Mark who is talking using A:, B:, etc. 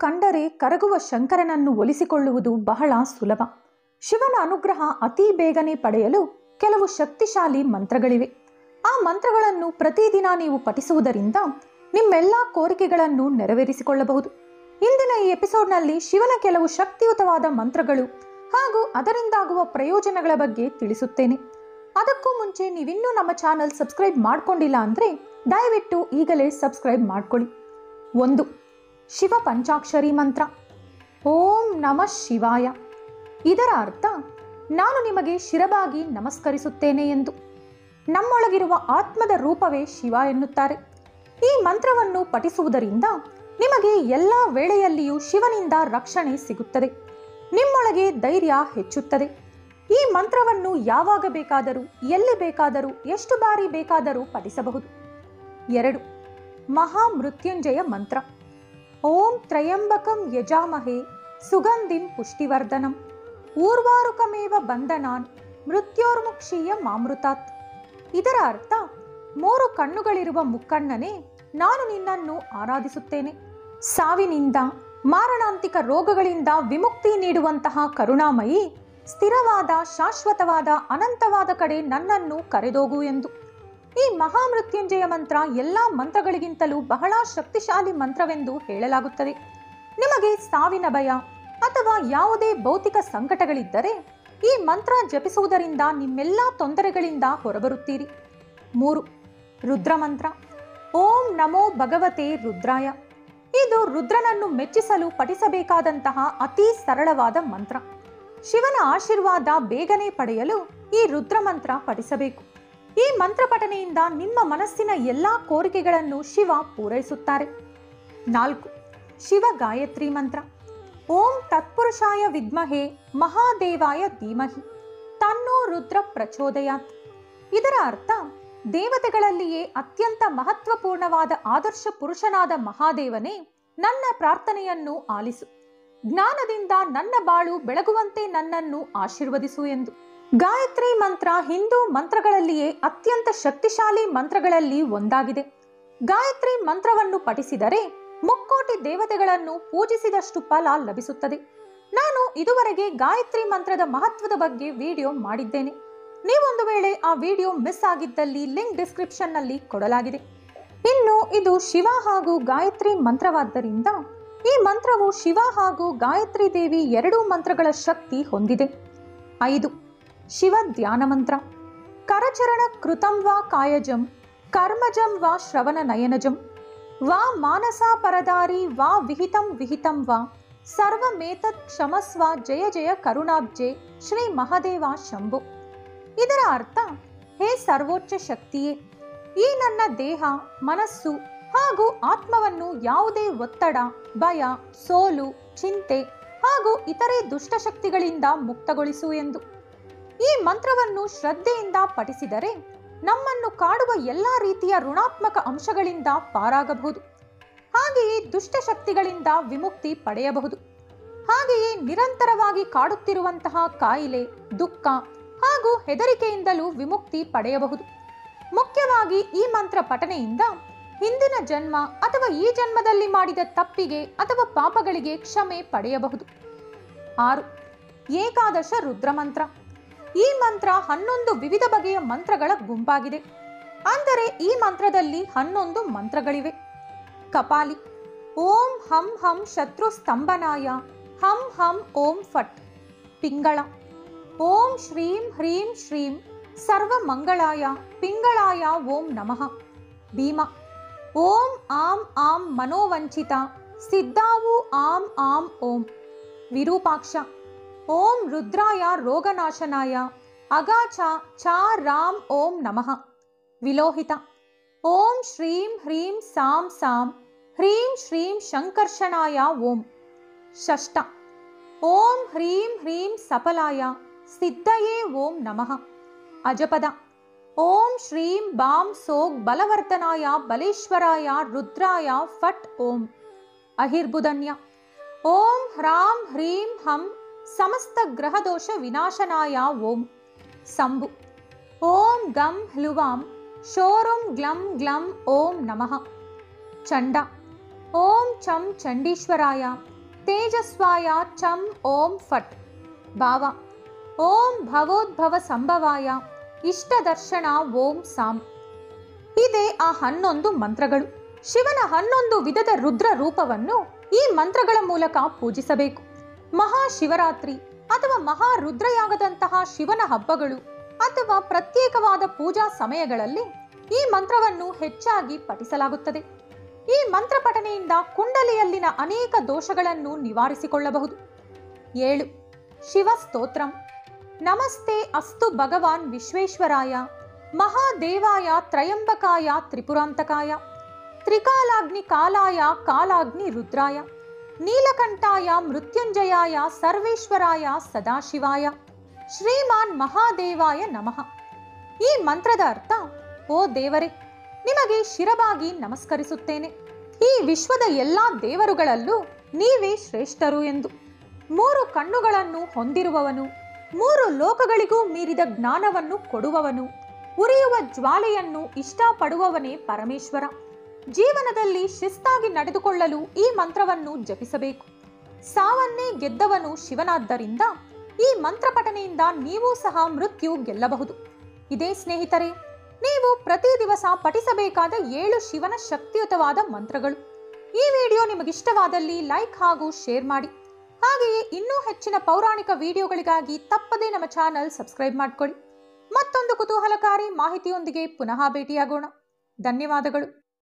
A: ಕಂಡರೆ ಕರಗುವ ಶಂಕರನನ್ನು ಒಲಿಸಿಕೊಳ್ಳುವುದು ಬಹಳ ಸುಲಭ. ಶಿವನ ಅನುಗ್ರಹ ಅತಿ ಬೇಗನೆ ಪಡೆಯಲು ಕೆಲವು ಶಕ್ತಿಶಾಲಿ ಮಂತ್ರಗಳಿವೆ. ಆ ಮಂತ್ರಗಳನ್ನು ಪ್ರತಿದಿನ ನೀವು ಪಠಿಸುವುದರಿಂದ ನಿಮ್ಮೆಲ್ಲ ಕೋರಿಕೆಗಳನ್ನು ನೆರವೇರಿಸಿಕೊಳ್ಳಬಹುದು. ಇಂದಿನ ಈ ಎಪಿಸೋಡ್ನಲ್ಲಿ ಶಿವನ ಕೆಲವು ಶಕ್ತಿಯುತವಾದ ಮಂತ್ರಗಳು ಹಾಗೂ ಅದರಿಂದಾಗುವ ಪ್ರಯೋಜನಗಳ ಬಗ್ಗೆ ತಿಳಿಸುತ್ತೇನೆ. ಅದಕ್ಕೂ ಮುಂಚೆ ನೀವಿನ್ನೂ ನಮ್ಮ ಚಾನಲ್ ಸಬ್ಸ್ಕ್ರೈಬ್ ಮಾಡ್ಕೊಂಡಿಲ್ಲ ಅಂದರೆ ದಯವಿಟ್ಟು ಈಗಲೇ ಸಬ್ಸ್ಕ್ರೈಬ್ ಮಾಡ್ಕೊಳ್ಳಿ. 1. ಶಿವ ಪಂಚಾಕ್ಷರಿ ಮಂತ್ರ. ಓಂ ನಮಃ ಶಿವಾಯ. ಇದರ ಅರ್ಥ ನಾನು ನಿಮಗೆ ಶಿರಬಾಗಿ ನಮಸ್ಕರಿಸುತ್ತೇನೆ ಎಂದು. ನಮ್ಮೊಳಗಿರುವ ಆತ್ಮದ ರೂಪವೇ ಶಿವ ಎನ್ನುತ್ತಾರೆ. ಈ ಮಂತ್ರವನ್ನು ಪಠಿಸುವುದರಿಂದ ನಿಮಗೆ ಎಲ್ಲ ವೇಳೆಯಲ್ಲಿಯೂ ಶಿವನಿಂದ ರಕ್ಷಣೆ ಸಿಗುತ್ತದೆ. ನಿಮ್ಮೊಳಗೆ ಧೈರ್ಯ ಹೆಚ್ಚುತ್ತದೆ. ಈ ಮಂತ್ರವನ್ನು ಯಾವಾಗ ಬೇಕಾದರೂ ಎಲ್ಲಿ ಬೇಕಾದರೂ ಎಷ್ಟು ಬಾರಿ ಬೇಕಾದರೂ ಪಠಿಸಬಹುದು. 2. ಮಹಾಮೃತ್ಯುಂಜಯ ಮಂತ್ರ. ಓಂ ತ್ರಯಂಬಕಂ ಯಜಾಮಹೇ ಸುಗಂಧಿಂ ಪುಷ್ಟಿವರ್ಧನಂ ಊರ್ವಾರುಕಮೇವ ಬಂಧನಾನ್ ಮೃತ್ಯೋರ್ಮುಕ್ಷೀಯ ಮಾಮೃತಾತ್. ಇದರ ಅರ್ಥ 3 ಕಣ್ಣುಗಳಿರುವ ಮುಕ್ಕಣ್ಣನೇ, ನಾನು ನಿನ್ನನ್ನು ಆರಾಧಿಸುತ್ತೇನೆ. ಸಾವಿನಿಂದ ಮಾರಣಾಂತಿಕ ರೋಗಗಳಿಂದ ವಿಮುಕ್ತಿ ನೀಡುವಂತಹ ಕರುಣಾಮಯಿ, ಸ್ಥಿರವಾದ ಶಾಶ್ವತವಾದ ಅನಂತವಾದ ಕಡೆ ನನ್ನನ್ನು ಕರೆದೋಗು ಎಂದು. ಈ ಮಹಾಮೃತ್ಯುಂಜಯ ಮಂತ್ರ ಎಲ್ಲ ಮಂತ್ರಗಳಿಗಿಂತಲೂ ಬಹಳ ಶಕ್ತಿಶಾಲಿ ಮಂತ್ರವೆಂದು ಹೇಳಲಾಗುತ್ತದೆ. ನಿಮಗೆ ಸಾವಿನ ಭಯ ಅಥವಾ ಯಾವುದೇ ಭೌತಿಕ ಸಂಕಟಗಳಿದ್ದರೆ ಈ ಮಂತ್ರ ಜಪಿಸುವುದರಿಂದ ನಿಮ್ಮೆಲ್ಲ ತೊಂದರೆಗಳಿಂದ ಹೊರಬರುತ್ತೀರಿ. 3. ರುದ್ರ ಮಂತ್ರ. ಓಂ ನಮೋ ಭಗವತೆ ರುದ್ರಾಯ. ಇದು ರುದ್ರನನ್ನು ಮೆಚ್ಚಿಸಲು ಪಠಿಸಬೇಕಾದಂತಹ ಅತಿ ಸರಳವಾದ ಮಂತ್ರ. ಶಿವನ ಆಶೀರ್ವಾದ ಬೇಗನೆ ಪಡೆಯಲು ಈ ರುದ್ರ ಮಂತ್ರ ಪಠಿಸಬೇಕು. ಈ ಮಂತ್ರ ಪಠನೆಯಿಂದ ನಿಮ್ಮ ಮನಸ್ಸಿನ ಎಲ್ಲಾ ಕೋರಿಕೆಗಳನ್ನು ಶಿವ ಪೂರೈಸುತ್ತಾರೆ. 4. ಶಿವ ಗಾಯತ್ರಿ ಮಂತ್ರ. ಓಂ ತತ್ಪುರುಷಾಯ ವಿದ್ಮಹೇ ಮಹಾದೇವಾಯ ಧೀಮಹಿ ತನ್ನೋ ರುದ್ರ ಪ್ರಚೋದಯಾತ್. ಇದರ ಅರ್ಥ ದೇವತೆಗಳಲ್ಲಿಯೇ ಅತ್ಯಂತ ಮಹತ್ವಪೂರ್ಣವಾದ ಆದರ್ಶ ಪುರುಷನಾದ ಮಹಾದೇವನೇ, ನನ್ನ ಪ್ರಾರ್ಥನೆಯನ್ನು ಆಲಿಸು. ಜ್ಞಾನದಿಂದ ನನ್ನ ಬಾಳು ಬೆಳಗುವಂತೆ ನನ್ನನ್ನು ಆಶೀರ್ವದಿಸು ಎಂದು. ಗಾಯತ್ರಿ ಮಂತ್ರ ಹಿಂದೂ ಮಂತ್ರಗಳಲ್ಲಿಯೇ ಅತ್ಯಂತ ಶಕ್ತಿಶಾಲಿ ಮಂತ್ರಗಳಲ್ಲಿ ಒಂದಾಗಿದೆ. ಗಾಯತ್ರಿ ಮಂತ್ರವನ್ನು ಪಠಿಸಿದರೆ ಮುಕ್ಕೋಟಿ ದೇವತೆಗಳನ್ನು ಪೂಜಿಸಿದಷ್ಟು ಫಲ ಲಭಿಸುತ್ತದೆ. ನಾನು ಇದುವರೆಗೆ ಗಾಯತ್ರಿ ಮಂತ್ರದ ಮಹತ್ವದ ಬಗ್ಗೆ ವಿಡಿಯೋ ಮಾಡಿದ್ದೇನೆ. ನೀವೊಂದು ವೇಳೆ ಆ ವಿಡಿಯೋ ಮಿಸ್ ಆಗಿದ್ದಲ್ಲಿ ಲಿಂಕ್ ಡಿಸ್ಕ್ರಿಪ್ಷನ್ ನಲ್ಲಿ ಕೊಡಲಾಗಿದೆ. ಇನ್ನು ಇದು ಶಿವ ಹಾಗೂ ಗಾಯತ್ರಿ ಮಂತ್ರವಾದ್ದರಿಂದ ಈ ಮಂತ್ರವು ಶಿವ ಹಾಗೂ ಗಾಯತ್ರಿ ದೇವಿ ಎರಡೂ ಮಂತ್ರಗಳ ಶಕ್ತಿ ಹೊಂದಿದೆ. 5. ಶಿವ ಧ್ಯಾನ ಮಂತ್ರ. ಕರಚರಣ ಕೃತಂ ವಾ ಕಾಯಜಂ ಕರ್ಮಜಂ ವಾ ಶ್ರವಣ ನಯನಜಂ ವಾ ಮಾನಸಾ ಪರದಾರಿ ವಾ ವಿಹಿತಂ ವಿಹಿತಂ ವಾ ಸರ್ವಮೇತತ್ ಕ್ಷಮಸ್ವ ಜಯ ಜಯ ಕರುಣಾಬ್ಜೆ ಶ್ರೀ ಮಹಾದೇವ ಶಂಭೋ. ಇದರ ಅರ್ಥ, ಹೇ ಸರ್ವೋಚ್ಚ ಶಕ್ತಿಯೇ, ಈ ನನ್ನ ದೇಹ, ಮನಸ್ಸು ಹಾಗೂ ಆತ್ಮವನ್ನು ಯಾವುದೇ ಒತ್ತಡ, ಭಯ, ಸೋಲು, ಚಿಂತೆ ಹಾಗೂ ಇತರೆ ದುಷ್ಟಶಕ್ತಿಗಳಿಂದ ಮುಕ್ತಗೊಳಿಸು ಎಂದು. ಈ ಮಂತ್ರವನ್ನು ಶ್ರದ್ಧೆಯಿಂದ ಪಠಿಸಿದರೆ ನಮ್ಮನ್ನು ಕಾಡುವ ಎಲ್ಲ ರೀತಿಯ ಋಣಾತ್ಮಕ ಅಂಶಗಳಿಂದ ಪಾರಾಗಬಹುದು. ಹಾಗೆಯೇ ದುಷ್ಟಶಕ್ತಿಗಳಿಂದ ವಿಮುಕ್ತಿ ಪಡೆಯಬಹುದು. ಹಾಗೆಯೇ ನಿರಂತರವಾಗಿ ಕಾಡುತ್ತಿರುವಂತಹ ಕಾಯಿಲೆ, ದುಃಖ ಹಾಗೂ ಹೆದರಿಕೆಯಿಂದಲೂ ವಿಮುಕ್ತಿ ಪಡೆಯಬಹುದು. ಮುಖ್ಯವಾಗಿ ಈ ಮಂತ್ರ ಪಠನೆಯಿಂದ ಹಿಂದಿನ ಜನ್ಮ ಅಥವಾ ಈ ಜನ್ಮದಲ್ಲಿ ಮಾಡಿದ ತಪ್ಪಿಗೆ ಅಥವಾ ಪಾಪಗಳಿಗೆ ಕ್ಷಮೆ ಪಡೆಯಬಹುದು. 6. ಏಕಾದಶ ರುದ್ರ ಮಂತ್ರ. ಈ ಮಂತ್ರ 11 ವಿವಿಧ ಬಗೆಯ ಮಂತ್ರಗಳ ಗುಂಪಾಗಿದೆ. ಅಂದರೆ ಈ ಮಂತ್ರದಲ್ಲಿ 11 ಮಂತ್ರಗಳಿವೆ. ಕಪಾಲಿ. ಓಂ ಹಂ ಹಂ ಶತ್ರು ಸ್ತಂಭನಾಯ ಹಂ ಹಂ ಓಂ ಫಟ್. ಪಿಂಗಳ. ಓಂ ಶ್ರೀಂ ಹ್ರೀಂ ಶ್ರೀಂ ಸರ್ವಮಂಗಳಾಯ ಪಿಂಗಳಾಯ ಓಂ ನಮಃ. ಭೀಮ. ಓಂ ಆಂ ಆಂ ಮನೋವಂಚಿತ ಸಿದ್ಧಾವು ಆಂ ಆಂ ಓಂ. ವಿರೂಪಾಕ್ಷ. ಓಂ ರುದ್ರಾಯ ರೋಗನಾಶನಾಯ ಅಗಾಚ ಚ ರಾಂ ಓಂ ನಮಃ. ವಿಲೋಹಿತ. ಓಂ ಶ್ರೀಂ ಹ್ರೀಂ ಸಾಂ ಸಾಂ ಹ್ರೀಂ ಶ್ರೀಂ ಶಂಕರ್ಷಣಾಯ ಓಂ. ಷಷ್ಟ. ಓಂ ಹ್ರೀಂ ಹ್ರೀಂ ಸಫಲಾಯ ಸಿದ್ಧಯೇ ಓಂ ನಮಃ. ಅಜಪದ. ಓಂ ಶ್ರೀಂ ಬಾಂ ಸೋಗ್ ಬಲವರ್ಧನಾಯ ಬಲೇಶ್ವರಾಯ ರುದ್ರಾಯ ಫಟ್ ಓಂ. ಅಹಿರ್ಬುಧನ್ಯ. ಓಂ ಹ್ರಾಂ ಹ್ರೀಂ ಹಂ ಸಮಸ್ತ ಗ್ರಹದೋಷ ವಿನಾಶನಾಯ ಓಂ. ಸಂಭು. ಓಂ ಗಂ ಹ್ಲುವಾಂ ಶೋರುಂ ಗ್ಲಂ ಗ್ಲಂ ಓಂ ನಮಃ. ಚಂಡ. ಓಂ ಚಂ ಚಂಡೀಶ್ವರಾಯ ತೇಜಸ್ವಾಯ ಚಂ ಓಂ ಫಟ್. ಭಾವ: ಓಂ ಭವೋದ್ಭವ ಸಂಭವಾಯ ಇಷ್ಟದರ್ಶನ ಓಂ ಸಾಂ. ಇದೇ ಆ 11 ಮಂತ್ರಗಳು. ಶಿವನ 11 ವಿಧದ ರುದ್ರ ರೂಪವನ್ನು ಈ ಮಂತ್ರಗಳ ಮೂಲಕ ಪೂಜಿಸಬೇಕು. ಮಹಾಶಿವರಾತ್ರಿ ಅಥವಾ ಮಹಾರುದ್ರಯಾಗದಂತಹ ಶಿವನ ಹಬ್ಬಗಳು ಅಥವಾ ಪ್ರತ್ಯೇಕವಾದ ಪೂಜಾ ಸಮಯಗಳಲ್ಲಿ ಈ ಮಂತ್ರವನ್ನು ಹೆಚ್ಚಾಗಿ ಪಠಿಸಲಾಗುತ್ತದೆ. ಈ ಮಂತ್ರ ಪಠನೆಯಿಂದ ಕುಂಡಲಿಯಲ್ಲಿನ ಅನೇಕ ದೋಷಗಳನ್ನು ನಿವಾರಿಸಿಕೊಳ್ಳಬಹುದು. 7. ಶಿವ ಸ್ತೋತ್ರಂ. ನಮಸ್ತೆ ಅಸ್ತು ಭಗವಾನ್ ವಿಶ್ವೇಶ್ವರಾಯ ಮಹಾದೇವಾಯ ತ್ರಯಂಬಕಾಯ ತ್ರಿಪುರಾಂತಕಾಯ ತ್ರಿಕಾಲಾಗ್ನಿ ಕಾಲಾಯ ಕಾಲಾಗ್ನಿ ರುದ್ರಾಯ ನೀಲಕಂಠಾಯ ಮೃತ್ಯುಂಜಯಾಯ ಸರ್ವೇಶ್ವರಾಯ ಸದಾಶಿವಾಯ ಶ್ರೀಮಾನ್ ಮಹಾದೇವಾಯ ನಮಃ. ಈ ಮಂತ್ರದ ಅರ್ಥ: ಓ ದೇವರೇ, ನಿಮಗೆ ಶಿರವಾಗಿ ನಮಸ್ಕರಿಸುತ್ತೇನೆ. ಈ ವಿಶ್ವದ ಎಲ್ಲಾ ದೇವರುಗಳಲ್ಲೂ ನೀವೇ ಶ್ರೇಷ್ಠರು ಎಂದು. 3 ಕಣ್ಣುಗಳನ್ನು ಹೊಂದಿರುವವನು, 3 ಲೋಕಗಳಿಗೂ ಮೀರಿದ ಜ್ಞಾನವನ್ನು ಕೊಡುವವನು, ಉರಿಯುವ ಜ್ವಾಲೆಯನ್ನು ಇಷ್ಟಪಡುವವನೇ ಪರಮೇಶ್ವರ. ಜೀವನದಲ್ಲಿ ಶಿಸ್ತಾಗಿ ನಡೆದುಕೊಳ್ಳಲು ಈ ಮಂತ್ರವನ್ನು ಜಪಿಸಬೇಕು. ಸಾವನ್ನೇ ಗೆದ್ದವನು ಶಿವನಾದ್ದರಿಂದ ಈ ಮಂತ್ರ ಪಠನೆಯಿಂದ ನೀವು ಸಹ ಮೃತ್ಯು ಗೆಲ್ಲಬಹುದು. ಇದೇ ಸ್ನೇಹಿತರೆ, ನೀವು ಪ್ರತಿ ದಿವಸ ಪಠಿಸಬೇಕಾದ 7 ಶಿವನ ಶಕ್ತಿಯುತವಾದ ಮಂತ್ರಗಳು. ಈ ವಿಡಿಯೋ ನಿಮಗಿಷ್ಟವಾದಲ್ಲಿ ಲೈಕ್ ಹಾಗೂ ಶೇರ್ ಮಾಡಿ. ಹಾಗೆಯೇ ಇನ್ನೂ ಹೆಚ್ಚಿನ ಪೌರಾಣಿಕ ವಿಡಿಯೋಗಳಿಗಾಗಿ ತಪ್ಪದೇ ನಮ್ಮ ಚಾನಲ್ ಸಬ್ಸ್ಕ್ರೈಬ್ ಮಾಡಿಕೊಳ್ಳಿ. ಮತ್ತೊಂದು ಕುತೂಹಲಕಾರಿ ಮಾಹಿತಿಯೊಂದಿಗೆ ಪುನಃ ಭೇಟಿಯಾಗೋಣ. ಧನ್ಯವಾದಗಳು.